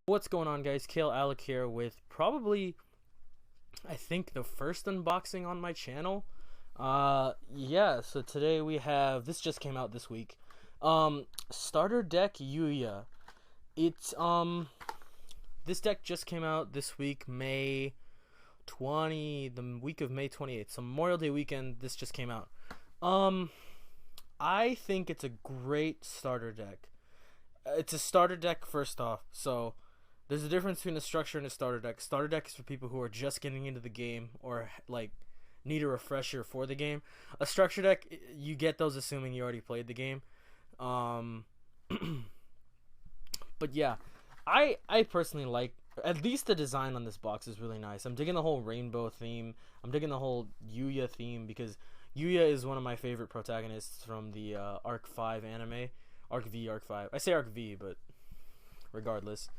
What's going on, guys? Kale Alec here with probably, I think, the first unboxing on my channel. Yeah, so today we have, this just came out this week, Starter Deck Yuya. It's, this deck just came out this week, May 20, the week of May 28th, so Memorial Day weekend, this just came out. I think it's a great starter deck. It's a starter deck first off, so there's a difference between a structure and a starter deck. Starter deck is for people who are just getting into the game or like need a refresher for the game. A structure deck, you get those assuming you already played the game. But yeah, I personally like, at least the design on this box is really nice. I'm digging the whole rainbow theme. I'm digging the whole Yuya theme because Yuya is one of my favorite protagonists from the Arc 5 anime. Arc V, Arc 5. I say Arc V, but regardless.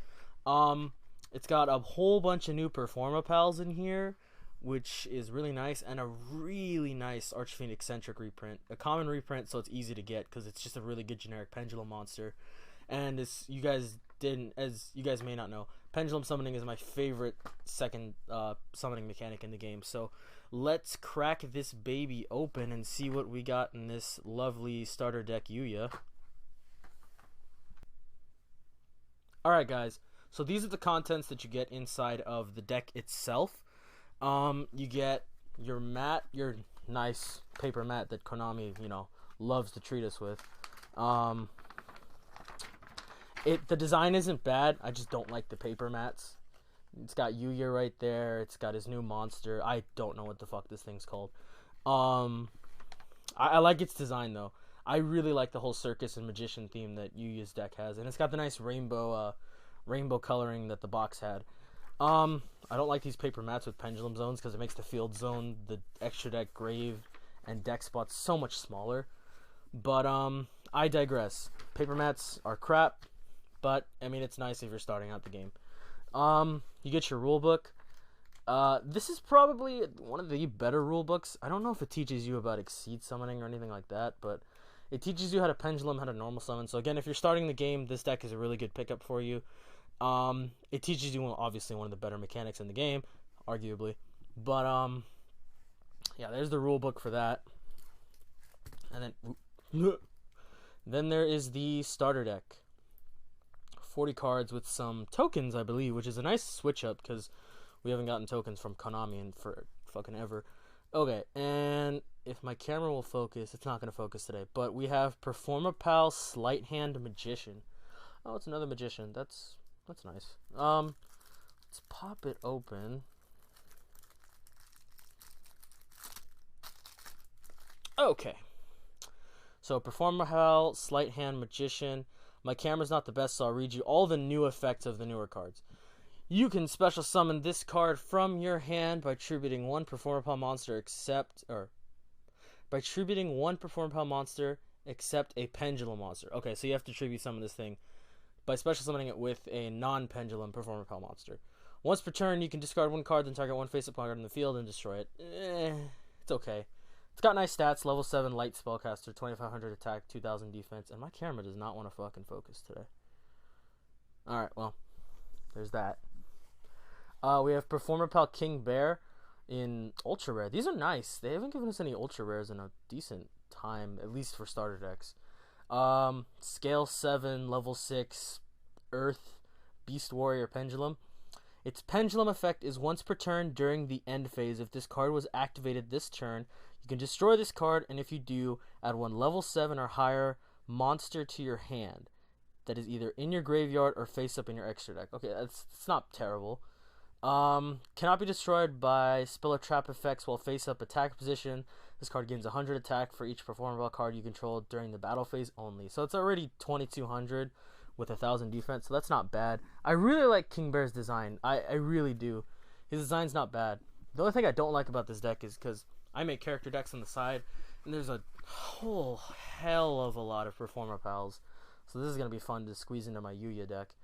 It's got a whole bunch of new Performa pals in here, which is really nice, and a really nice Archfiend Eccentric reprint. A common reprint, so it's easy to get because it's just a really good generic Pendulum Monster. And as you guys may not know, Pendulum Summoning is my favorite second summoning mechanic in the game. So let's crack this baby open and see what we got in this lovely starter deck Yuya. Alright guys, so these are the contents that you get inside of the deck itself. You get your mat, your nice paper mat that Konami, loves to treat us with. The design isn't bad, I just don't like the paper mats. It's got Yuya right there, it's got his new monster. I don't know what the fuck this thing's called. I like its design though. I really like the whole circus and magician theme that Yuya's deck has, and it's got the nice rainbow coloring that the box had. I don't like these paper mats with pendulum zones because it makes the field zone, the extra deck grave, and deck spots so much smaller. But I digress. Paper mats are crap, but I mean it's nice if you're starting out the game. You get your rule book. This is probably one of the better rule books. I don't know if it teaches you about exceed summoning or anything like that, but it teaches you how to pendulum, how to normal summon. So again, if you're starting the game, this deck is a really good pickup for you. It teaches you obviously one of the better mechanics in the game, arguably. But yeah, there's the rule book for that. And then there is the starter deck. 40 cards with some tokens, I believe, which is a nice switch up because we haven't gotten tokens from Konami in for fucking ever. Okay, and if my camera will focus, it's not going to focus today, but we have Performa Pal Sleight Hand Magician. Oh, it's another magician. That's nice. Let's pop it open. Okay. So Performa Pal Sleight Hand Magician. My camera's not the best, so I'll read you all the new effects of the newer cards. You can special summon this card from your hand by tributing one Performa Pal monster except a Pendulum Monster. Okay, so you have to tribute summon this thing by special summoning it with a non-Pendulum Performa Pal monster. Once per turn, you can discard one card, then target one face-up card in the field and destroy it. It's okay. It's got nice stats, level 7 light spellcaster, 2500 attack, 2000 defense, and my camera does not want to fucking focus today. Alright, well, there's that. We have Performa Pal King Bear in Ultra Rare. These are nice. They haven't given us any Ultra Rares in a decent time, at least for starter decks. Scale 7, level 6, Earth, Beast Warrior Pendulum. Its pendulum effect is once per turn during the end phase. If this card was activated this turn, you can destroy this card, and if you do, add one level 7 or higher monster to your hand that is either in your graveyard or face up in your extra deck. Okay, it's not terrible. Cannot be destroyed by spell or trap effects while face up attack position. This card gains 100 attack for each Performa Pal card you control during the battle phase only. So it's already 2200 with 1000 defense, so that's not bad. I really like King Bear's design. I really do. His design's not bad. The only thing I don't like about this deck is because I make character decks on the side, and there's a whole hell of a lot of Performa Pals. So this is going to be fun to squeeze into my Yuya deck.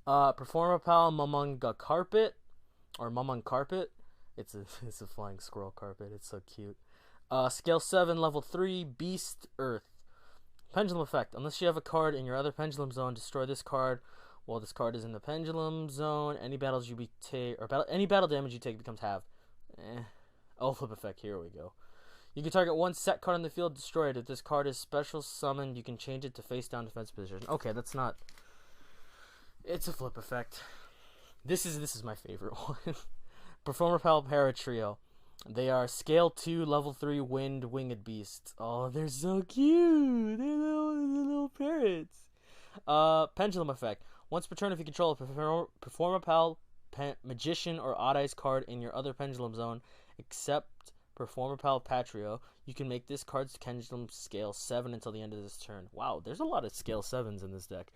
Performa Pal Mamanga Carpet, or Mamang Carpet. It's a flying squirrel carpet. It's so cute. Scale 7, level 3, Beast Earth. Pendulum effect. Unless you have a card in your other pendulum zone, destroy this card While this card is in the Pendulum Zone, any battles you take any battle damage you take becomes halved. Flip effect. Here we go. You can target one set card on the field, destroy it. If this card is special summoned, you can change it to face down defense position. Okay, that's not. It's a flip effect. This is my favorite one. Performer Pal Para Trio. They are Scale 2, Level 3 Wind Winged Beasts. Oh, they're so cute. They're little parrots. Pendulum effect. Once per turn, if you control a Performer Pal, Magician, or Odd Eyes card in your other Pendulum Zone, except Performer Pal Patrio, you can make this card's Pendulum Scale 7 until the end of this turn. Wow, there's a lot of Scale 7s in this deck.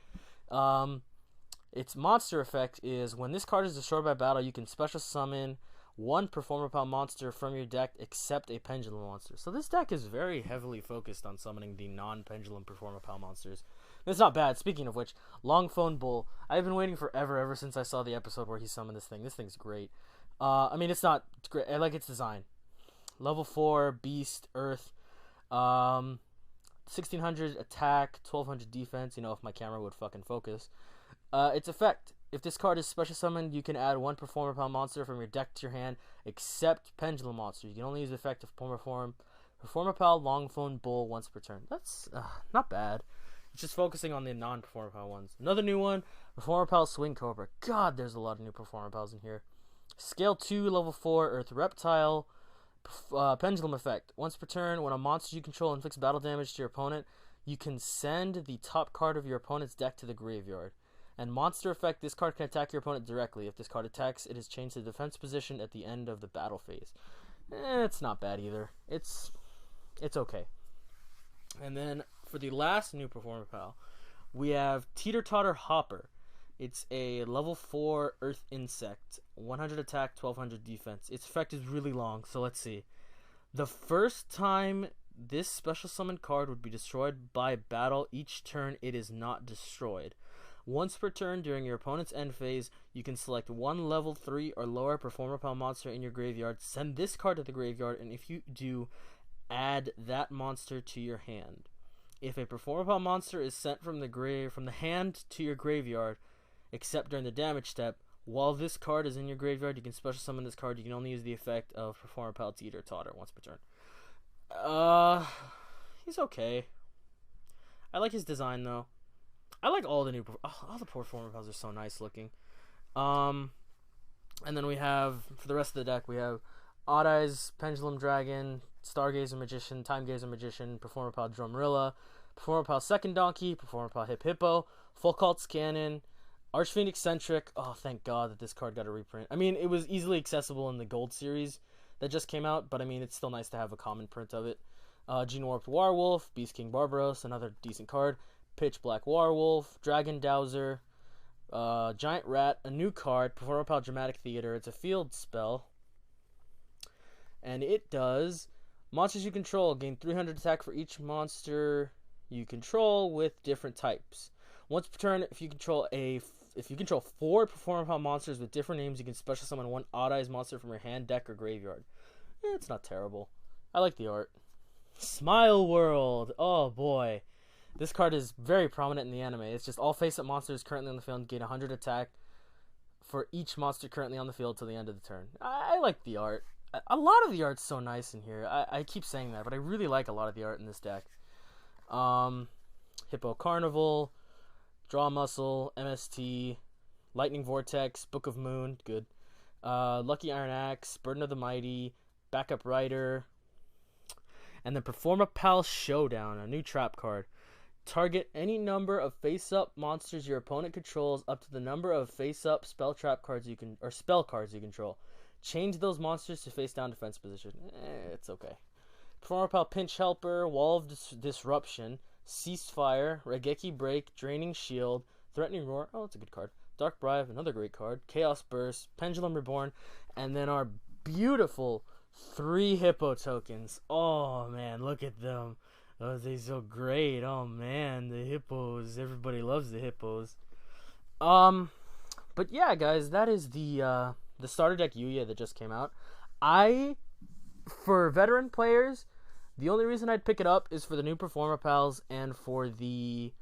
Its monster effect is when this card is destroyed by battle, you can special summon one Performer Pal monster from your deck except a Pendulum monster. So this deck is very heavily focused on summoning the non-Pendulum Performer Pal monsters. That's not bad. Speaking of which, Longbow Bull. I've been waiting forever, ever since I saw the episode where he summoned this thing. This thing's great. I mean, it's not great. I like its design. Level 4, Beast, Earth. 1600 attack, 1200 defense. You know, if my camera would fucking focus. Its effect. If this card is special summoned, you can add one Performer Pal monster from your deck to your hand, except Pendulum Monster. You can only use the effect of Performer Pal Longbow Bull once per turn. That's not bad. It's just focusing on the non-Performer Pal ones. Another new one, Performer Pal Swing Cobra. God, there's a lot of new Performer Pals in here. Scale 2, Level 4, Earth Reptile. Pendulum effect. Once per turn, when a monster you control inflicts battle damage to your opponent, you can send the top card of your opponent's deck to the graveyard. And monster effect, this card can attack your opponent directly. If this card attacks, it is changed to defense position at the end of the battle phase. It's not bad either. It's okay. And then for the last new Performer Pal, we have Teetertotter Hopper. It's a level 4 Earth Insect, 100 attack, 1200 defense. Its effect is really long, so let's see. The first time this special summon card would be destroyed by battle, each turn it is not destroyed. Once per turn during your opponent's end phase, you can select one level 3 or lower Performer Pal monster in your graveyard, send this card to the graveyard, and if you do, add that monster to your hand. If a Performer Pal monster is sent from the hand to your graveyard, except during the damage step, while this card is in your graveyard, you can special summon this card. You can only use the effect of Performer Pal Teeter-Totter once per turn. He's okay. I like his design though. I like all the new all the Performer Pals are so nice looking. And then we have, for the rest of the deck, we have Odd Eyes, Pendulum Dragon, Stargazer Magician, Timegazer Magician, Performer Pal Drumrilla, Performer Pal Second Donkey, Performer Pal Hip Hippo, Full Cult's Cannon, Archfiend Eccentric. Oh, thank God that this card got a reprint. I mean, it was easily accessible in the Gold series that just came out, but I mean, it's still nice to have a common print of it. Gene Warped Warwolf, Beast King Barbaros, another decent card. Pitch Black Warwolf, Dragon Dowser, Giant Rat, a new card, Performer Pal Dramatic Theater. It's a field spell. And it does, monsters you control gain 300 attack for each monster you control with different types. Once per turn, if you control 4 Performer Pal monsters with different names, you can special summon one Odd Eyes monster from your hand, deck, or graveyard. It's not terrible. I like the art. Smile World. Oh boy. This card is very prominent in the anime. It's just all face-up monsters currently on the field gain 100 attack for each monster currently on the field till the end of the turn. I like the art. A lot of the art's so nice in here. I keep saying that, but I really like a lot of the art in this deck. Hippo Carnival, Draw Muscle, MST, Lightning Vortex, Book of Moon, good. Lucky Iron Axe, Burden of the Mighty, Backup Rider, and then Performer Pal Showdown, a new trap card. Target any number of face-up monsters your opponent controls up to the number of face-up spell trap cards spell cards you control. Change those monsters to face-down defense position. It's okay. Performer Pal Pinch Helper, Wall of Disruption, Ceasefire, Regeki Break, Draining Shield, Threatening Roar. Oh, that's a good card. Dark Bribe, another great card. Chaos Burst, Pendulum Reborn, and then our beautiful 3 Hippo tokens. Oh man, look at them. Oh, they're so great. Oh man, the hippos. Everybody loves the hippos. But yeah, guys, that is the starter deck Yuya that just came out. For veteran players, the only reason I'd pick it up is for the new Performer Pals and for the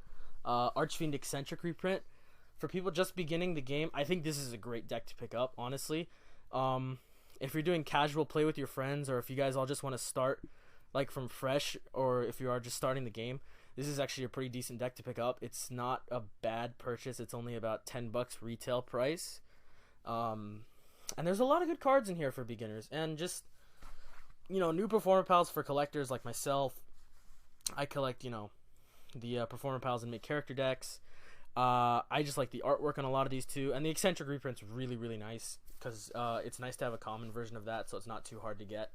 Archfiend Eccentric reprint. for people just beginning the game, I think this is a great deck to pick up, honestly. If you're doing casual play with your friends, or if you guys all just want to start like from fresh, or if you are just starting the game, this is actually a pretty decent deck to pick up. It's not a bad purchase. It's only about $10 retail price. And there's a lot of good cards in here for beginners, and just, you know, new Performer Pals for collectors like myself. I collect, you know, the Performer Pals and make character decks. I just like the artwork on a lot of these too, and the eccentric reprint's really, really nice, because it's nice to have a common version of that, so it's not too hard to get.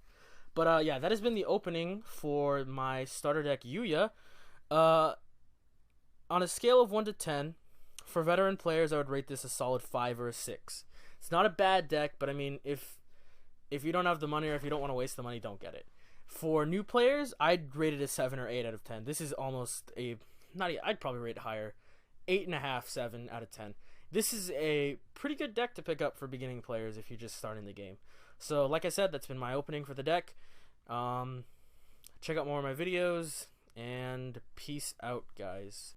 But yeah, that has been the opening for my starter deck Yuya. On a scale of 1 to 10, for veteran players, I would rate this a solid 5 or a 6. It's not a bad deck, but I mean, if you don't have the money, or if you don't want to waste the money, don't get it. For new players, I'd rate it a 7 or 8 out of 10. This is almost a, I'd probably rate it higher, 8.5, 7 out of 10. This is a pretty good deck to pick up for beginning players if you're just starting the game. So, like I said, that's been my opening for the deck. Check out more of my videos, and peace out, guys.